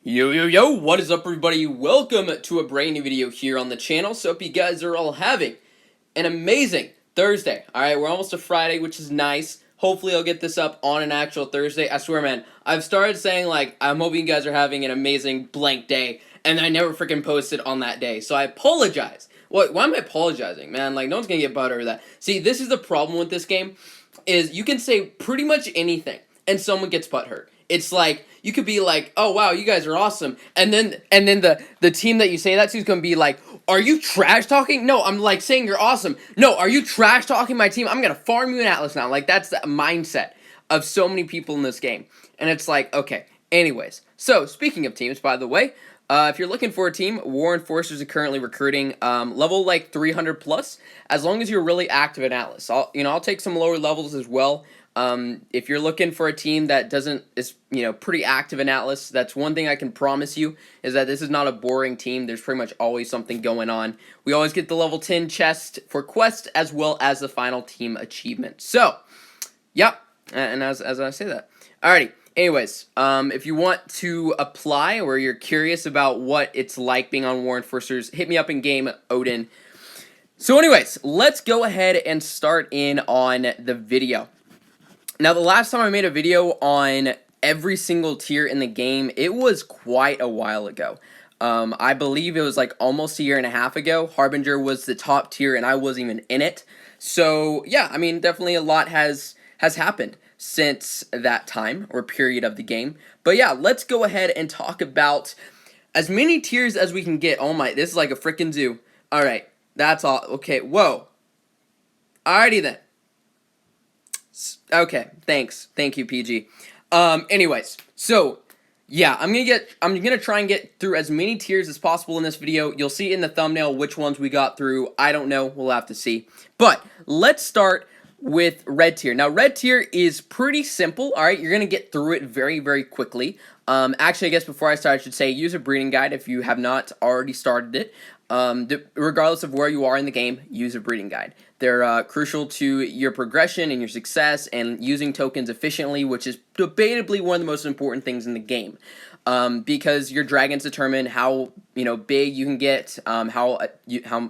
Yo, what is up everybody? Welcome to a brand new video here on the channel. So hope you guys are all having an amazing Thursday. Alright, we're almost to Friday, which is nice. Hopefully I'll get this up on an actual Thursday. I swear, man, I've started saying, like, I'm hoping you guys are having an amazing blank day, and I never freaking posted on that day. So I apologize. Why am I apologizing, man? Like, no one's gonna get buttered over that. See, this is the problem with this game, is you can say pretty much anything, and someone gets butthurt. It's like, you could be like, oh wow, you guys are awesome, and then the team that you say that to is gonna be like, are you trash talking? No, I'm like saying you're awesome. No, are you trash talking my team? I'm gonna farm you in Atlas now. Like, that's the mindset of so many people in this game. And it's like, okay. Anyways, so speaking of teams, by the way, if you're looking for a team, War Enforcers are currently recruiting level like 300 plus. As long as you're really active in Atlas, I'll take some lower levels as well. If you're looking for a team that is pretty active in Atlas, that's one thing I can promise you, is that this is not a boring team. There's pretty much always something going on. We always get the level 10 chest for quest, as well as the final team achievement. So, yep, and as I say that. Alrighty, anyways, if you want to apply, or you're curious about what it's like being on War Enforcers, hit me up in game, Odin. So anyways, let's go ahead and start in on the video. Now, the last time I made a video on every single tier in the game, it was quite a while ago. I believe it was like almost a year and a half ago. Harbinger was the top tier, and I wasn't even in it. So, yeah, I mean, definitely a lot has happened since that time, or period of the game. But yeah, let's go ahead and talk about as many tiers as we can get. Oh my, this is like a freaking zoo. Alright, that's all. Okay, whoa. Alrighty then. Okay, thanks. Thank you, PG. Anyways, so yeah, I'm gonna try and get through as many tiers as possible in this video. You'll see in the thumbnail which ones we got through. I don't know, we'll have to see. But let's start with red tier. Now, red tier is pretty simple. All right, you're gonna get through it very, very quickly. Actually, I guess before I start, I should say use a breeding guide if you have not already started it. Regardless of where you are in the game, use a breeding guide. They're crucial to your progression and your success and using tokens efficiently, which is debatably one of the most important things in the game. Because your dragons determine how big you can get, how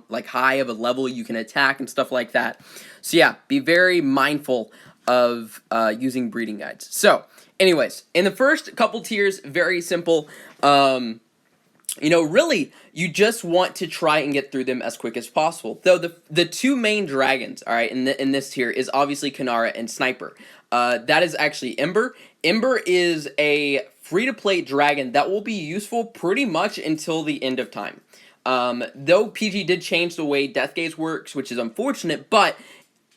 like high of a level you can attack and stuff like that. So yeah, be very mindful of using breeding guides. So, anyways, in the first couple tiers, very simple. Really, you just want to try and get through them as quick as possible. Though the two main dragons, all right, in this tier is obviously Kanara and Sniper. That is actually Ember. Ember is a free-to-play dragon that will be useful pretty much until the end of time. Though PG did change the way Death Gaze works, which is unfortunate, but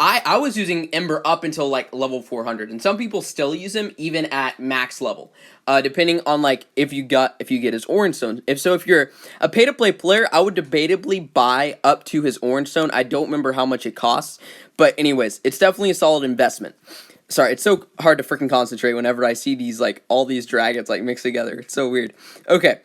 I was using Ember up until like level 400, and some people still use him even at max level, depending on like if you get his Orange Stone. If you're a pay-to-play player, I would debatably buy up to his Orange Stone. I don't remember how much it costs, but anyways, it's definitely a solid investment. Sorry, it's so hard to freaking concentrate whenever I see these like all these dragons like mixed together. It's so weird. Okay.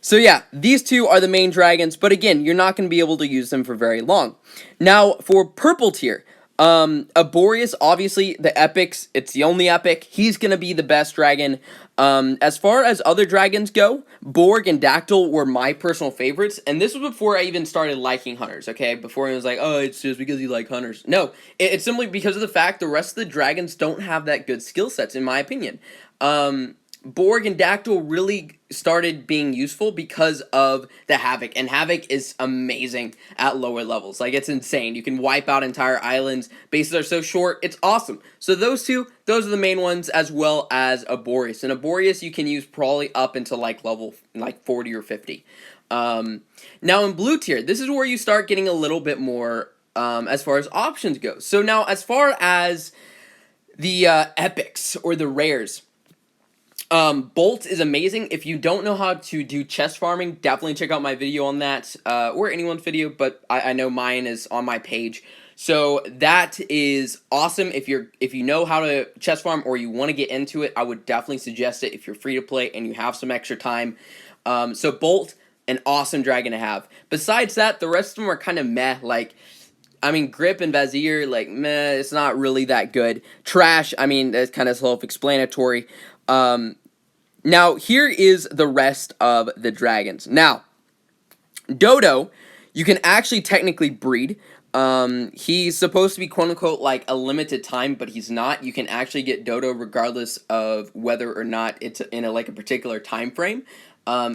So yeah, these two are the main dragons, but again, you're not going to be able to use them for very long. Now, for purple tier, Arboreus, obviously, the epics, it's the only epic. He's gonna be the best dragon. As far as other dragons go, Borg and Dactyl were my personal favorites, and this was before I even started liking hunters, okay? Before it was like, oh, it's just because you like hunters. No, it's simply because of the fact the rest of the dragons don't have that good skill sets, in my opinion. Borg and Dactyl really started being useful because of the Havoc, and Havoc is amazing at lower levels. Like, it's insane. You can wipe out entire islands. Bases are so short. It's awesome. So those two, those are the main ones, as well as Arboreus. And Arboreus you can use probably up until like level like 40 or 50. Now in blue tier, this is where you start getting a little bit more as far as options go. So now as far as the epics or the rares, Bolt is amazing. If you don't know how to do chest farming, definitely check out my video on that, or anyone's video, but I know mine is on my page. So that is awesome. If you know how to chest farm or you want to get into it, I would definitely suggest it if you're free to play and you have some extra time. So Bolt, an awesome dragon to have. Besides that, the rest of them are kind of meh. Like, I mean, Grip and Vazir, like, meh, it's not really that good. Trash, I mean, that's kind of self-explanatory. Now, here is the rest of the dragons. Now, Dodo, you can actually technically breed. He's supposed to be quote unquote like a limited time, but he's not. You can actually get Dodo regardless of whether or not it's in a like a particular time frame.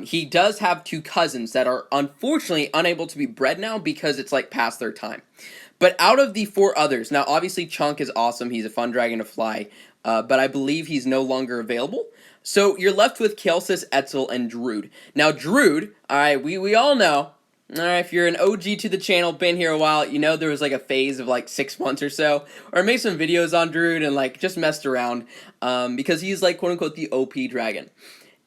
He does have two cousins that are unfortunately unable to be bred now because it's like past their time. But out of the four others, now obviously Chunk is awesome. He's a fun dragon to fly, but I believe he's no longer available. So you're left with Kael'thas, Etzel, and Druid. Now Druid, alright, we all know, alright, if you're an OG to the channel, been here a while, you know there was like a phase of like 6 months or so, or I made some videos on Druid and like just messed around, because he's like quote unquote the OP dragon.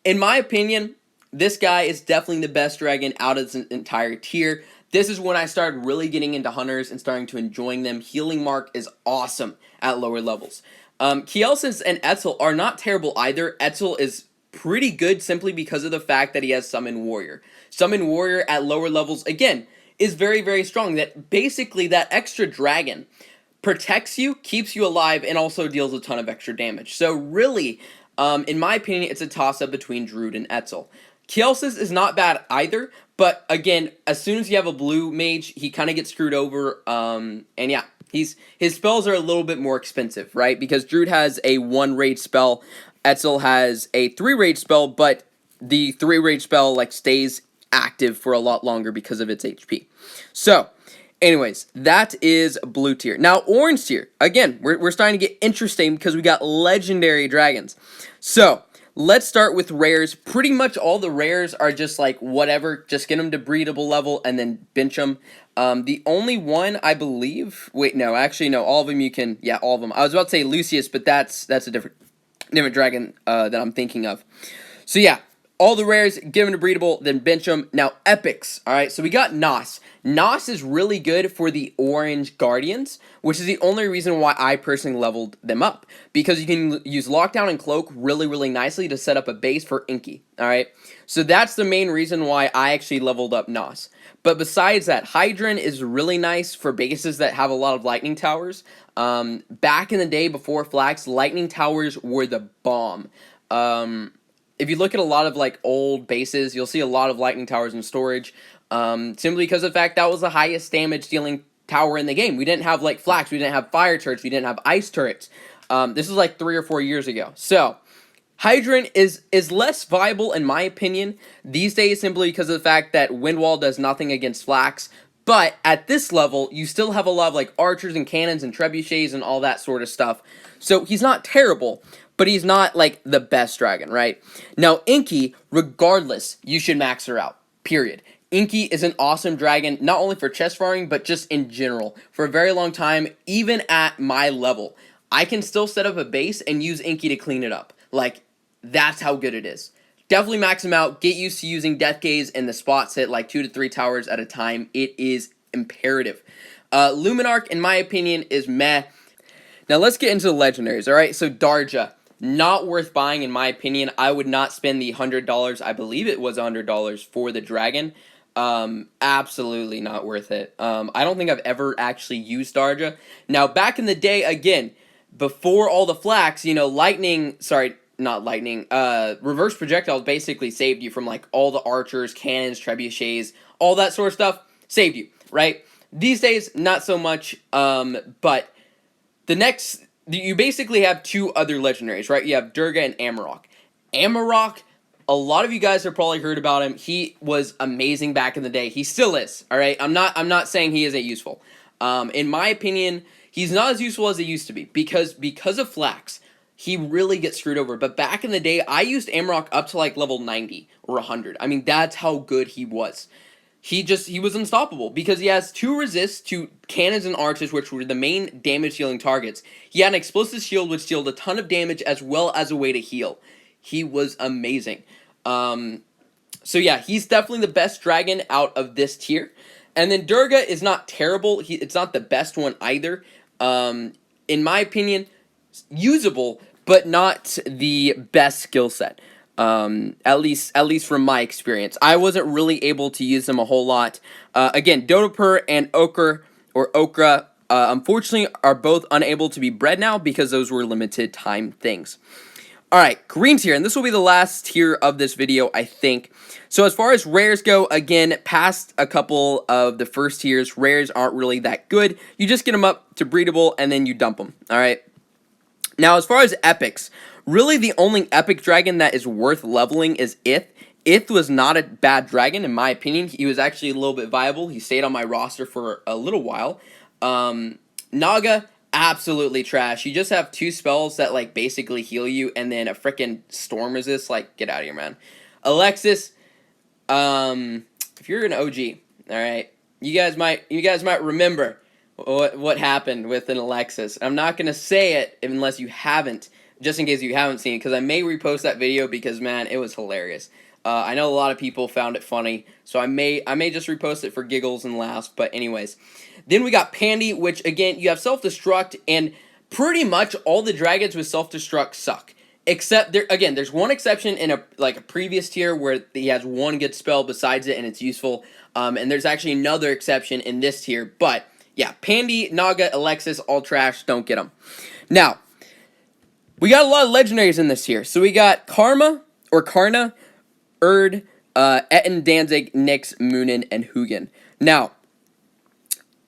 In my opinion, this guy is definitely the best dragon out of this entire tier. This is when I started really getting into hunters and starting to enjoying them. Healing Mark is awesome at lower levels. Kael'thas and Etzel are not terrible either. Etzel is pretty good simply because of the fact that he has Summon Warrior. Summon Warrior at lower levels, again, is very, very strong. That basically, that extra dragon protects you, keeps you alive, and also deals a ton of extra damage. So really, in my opinion, it's a toss-up between Druid and Etzel. Kael'thas is not bad either, but again, as soon as you have a blue mage, he kind of gets screwed over, and yeah. His spells are a little bit more expensive, right? Because Druid has a 1 rage spell, Etzel has a 3 rage spell, but the 3 rage spell like stays active for a lot longer because of its HP. So, anyways, that is blue tier. Now, orange tier, again, we're starting to get interesting because we got legendary dragons. So, let's start with rares. Pretty much all the rares are just like whatever, just get them to breedable level and then bench them. The only one I believe, wait, no, actually no, all of them you can, yeah, all of them. I was about to say Lucius, but that's a different dragon that I'm thinking of. So yeah, all the rares, give them to breedable, then bench them. Now epics, all right. So we got Nos. Nos is really good for the orange guardians, which is the only reason why I personally leveled them up, because you can use lockdown and cloak really, really nicely to set up a base for Inky. All right. So that's the main reason why I actually leveled up Nos. But besides that, Hydran is really nice for bases that have a lot of lightning towers. Back in the day before Flax, lightning towers were the bomb. If you look at a lot of like old bases, you'll see a lot of lightning towers in storage. Simply because of the fact that was the highest damage dealing tower in the game. We didn't have like Flax, we didn't have fire turrets, we didn't have ice turrets. This was like 3 or 4 years ago. So Hydran is less viable in my opinion these days simply because of the fact that Windwall does nothing against Flax. But at this level, you still have a lot of like archers and cannons and trebuchets and all that sort of stuff. So he's not terrible, but he's not like the best dragon, right? Now Inky, regardless, you should max her out, period. Inky is an awesome dragon, not only for chest farming, but just in general. For a very long time, even at my level, I can still set up a base and use Inky to clean it up. Like, that's how good it is. Definitely max him out. Get used to using Death Gaze and the spots hit like 2 to 3 towers at a time. It is imperative. Luminarch, in my opinion, is meh. Now let's get into the legendaries, alright? So Darja, not worth buying in my opinion. I would not spend the $100, I believe it was $100 for the dragon. Absolutely not worth it. I don't think I've ever actually used Darja. Now back in the day, again, before all the Flax, you know, reverse projectiles basically saved you from like all the archers, cannons, trebuchets, all that sort of stuff, saved you, right? These days, not so much, but you basically have 2 other legendaries, right? You have Durga and Amarok. Amarok, a lot of you guys have probably heard about him. He was amazing back in the day. He still is, all right? I'm not saying he isn't useful. In my opinion, he's not as useful as he used to be because of Flax. He really gets screwed over. But back in the day, I used Amarok up to like level 90 or 100. I mean, that's how good he was. He was unstoppable because he has 2 resists to cannons and archers, which were the main damage dealing targets. He had an explosive shield, which dealt a ton of damage as well as a way to heal. He was amazing. So yeah, he's definitely the best dragon out of this tier. And then Durga is not terrible. It's not the best one either. In my opinion, usable, but not the best skill set. At least from my experience. I wasn't really able to use them a whole lot. Again, Dodopur and Okra, unfortunately, are both unable to be bred now because those were limited time things. Alright, green tier, and this will be the last tier of this video, I think. So as far as rares go, again, past a couple of the first tiers, rares aren't really that good. You just get them up to breedable, and then you dump them, alright? Now, as far as epics, really the only epic dragon that is worth leveling is Ith. Ith was not a bad dragon, in my opinion. He was actually a little bit viable. He stayed on my roster for a little while. Naga, absolutely trash. You just have 2 spells that, like, basically heal you, and then a freaking storm resist. Like, get out of here, man. Alexis, if you're an OG, alright, you guys might remember what happened with an Alexis. I'm not going to say it unless you haven't, just in case you haven't seen it, because I may repost that video because, man, it was hilarious. I know a lot of people found it funny, so I may just repost it for giggles and laughs, but anyways. Then we got Pandy, which, again, you have self-destruct, and pretty much all the dragons with self-destruct suck. Except, there's one exception in a previous tier where he has one good spell besides it and it's useful, and there's actually another exception in this tier, but yeah, Pandy, Naga, Alexis, all trash, don't get them. Now, we got a lot of legendaries in this tier, so we got Karna, Erd, Etten, Danzig, Nyx, Munin, and Hugin. Now,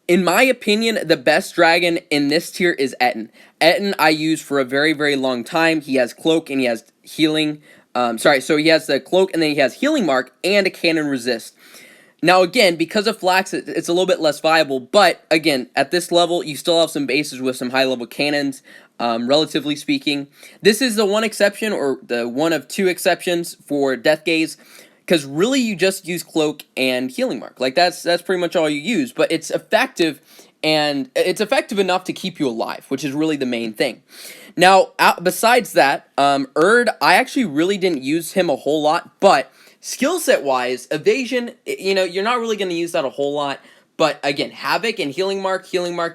in my opinion, the best dragon in this tier is Etten. Etten I used for a very, very long time. He has Cloak and he has Healing. So he has the Cloak and then he has Healing Mark and a Cannon Resist. Now, again, because of Flax, it's a little bit less viable, but, again, at this level, you still have some bases with some high-level cannons, relatively speaking. This is the one exception, or the one of 2 exceptions for Death Gaze, because really you just use Cloak and Healing Mark. Like, that's pretty much all you use, but it's effective, and it's effective enough to keep you alive, which is really the main thing. Now, besides that, Erd, I actually really didn't use him a whole lot, but skill set wise, evasion, you're not really going to use that a whole lot. But again, Havoc and Healing Mark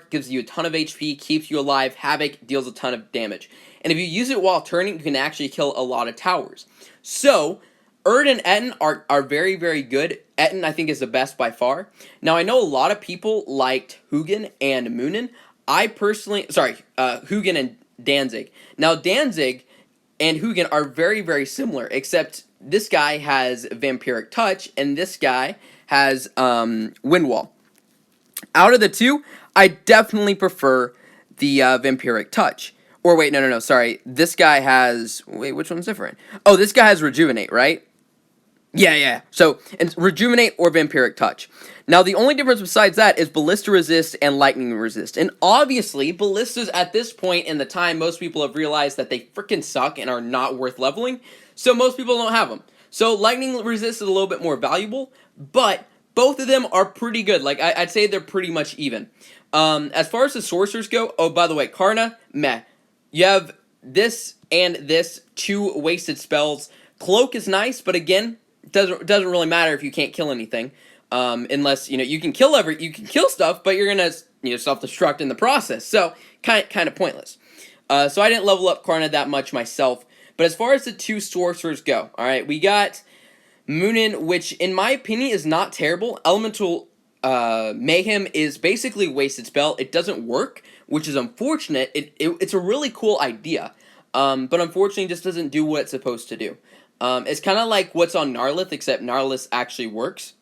gives you a ton of HP, keeps you alive. Havoc deals a ton of damage. And if you use it while turning, you can actually kill a lot of towers. So, Erd and Etten are very, very good. Etten, I think, is the best by far. Now, I know a lot of people liked Hugin and Munin. Hugin and Danzig. Now, Danzig and Hugin are very, very similar, except this guy has Vampiric Touch, and this guy has Wind Wall. Out of the 2, I definitely prefer the Vampiric Touch. Or wait, no, sorry. This guy has... Wait, which one's different? Oh, this guy has Rejuvenate, right? Yeah. So, it's Rejuvenate or Vampiric Touch. Now, the only difference besides that is Ballista Resist and Lightning Resist. And obviously, Ballistas at this point in the time, most people have realized that they freaking suck and are not worth leveling. So, most people don't have them. So, Lightning Resist is a little bit more valuable, but both of them are pretty good. Like, I'd say they're pretty much even. As far as the sorcerers go, oh, by the way, Karna, meh. You have this and this, 2 wasted spells. Cloak is nice, but again, it doesn't really matter if you can't kill anything. Unless, you can kill stuff, but you're gonna, self-destruct in the process. So, kind of pointless. So I didn't level up Karna that much myself. But as far as the 2 sorcerers go, alright, we got Munin, which in my opinion is not terrible. Elemental Mayhem is basically a wasted spell. It doesn't work, which is unfortunate. It's a really cool idea, but unfortunately just doesn't do what it's supposed to do. It's kind of like what's on Gnarlith, except Gnarlith actually works,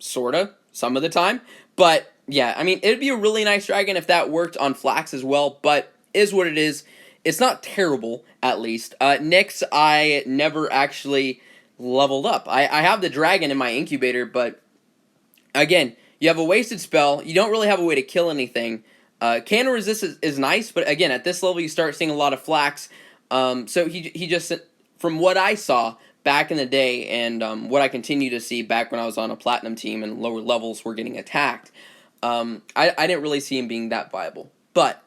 sorta, some of the time. But yeah, I mean, it'd be a really nice dragon if that worked on Flax as well, but is what it is. It's not terrible, at least. Nyx, I never actually leveled up. I have the dragon in my incubator, but again, you have a wasted spell. You don't really have a way to kill anything. Cannon Resist is nice, but again, at this level, you start seeing a lot of Flax. So he just, from what I saw back in the day, and what I continue to see back when I was on a Platinum team and lower levels were getting attacked, I didn't really see him being that viable. But,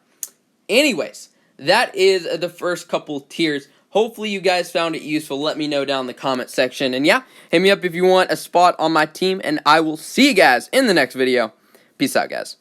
anyways, that is the first couple tiers. Hopefully you guys found it useful. Let me know down in the comment section. And yeah, hit me up if you want a spot on my team, and I will see you guys in the next video. Peace out, guys.